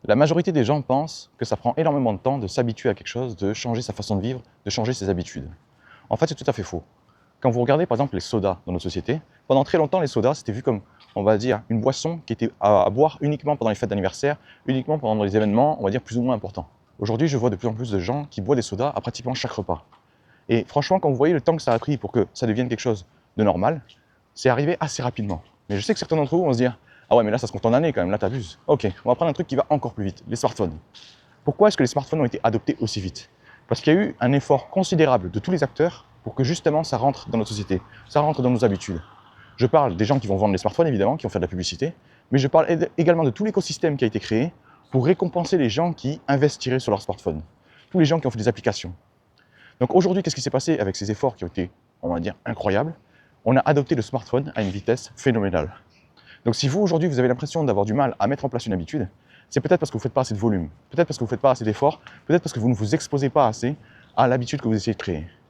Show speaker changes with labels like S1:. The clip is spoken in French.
S1: La majorité des gens pensent que ça prend énormément de temps de s'habituer à quelque chose, de changer sa façon de vivre, de changer ses habitudes. En fait, c'est tout à fait faux. Quand vous regardez par exemple les sodas dans nos sociétés, pendant très longtemps les sodas c'était vu comme, on va dire, une boisson qui était à boire uniquement pendant les fêtes d'anniversaire, uniquement pendant les événements, on va dire, plus ou moins importants. Aujourd'hui, je vois de plus en plus de gens qui boivent des sodas à pratiquement chaque repas. Et franchement, quand vous voyez le temps que ça a pris pour que ça devienne quelque chose de normal, c'est arrivé assez rapidement. Mais je sais que certains d'entre vous vont se dire « Ah ouais, mais là, ça se compte en années quand même, là, t'abuses. » Ok, on va prendre un truc qui va encore plus vite, les smartphones. Pourquoi est-ce que les smartphones ont été adoptés aussi vite? Parce qu'il y a eu un effort considérable de tous les acteurs pour que justement ça rentre dans notre société, ça rentre dans nos habitudes. Je parle des gens qui vont vendre les smartphones, évidemment, qui vont faire de la publicité, mais je parle également de tout l'écosystème qui a été créé pour récompenser les gens qui investiraient sur leur smartphone, tous les gens qui ont fait des applications. Donc aujourd'hui, qu'est-ce qui s'est passé avec ces efforts qui ont été, on va dire, incroyables? On a adopté le smartphone à une vitesse phénoménale. Donc si vous, aujourd'hui, vous avez l'impression d'avoir du mal à mettre en place une habitude, c'est peut-être parce que vous ne faites pas assez de volume, peut-être parce que vous ne faites pas assez d'efforts, peut-être parce que vous ne vous exposez pas assez à l'habitude que vous essayez de créer.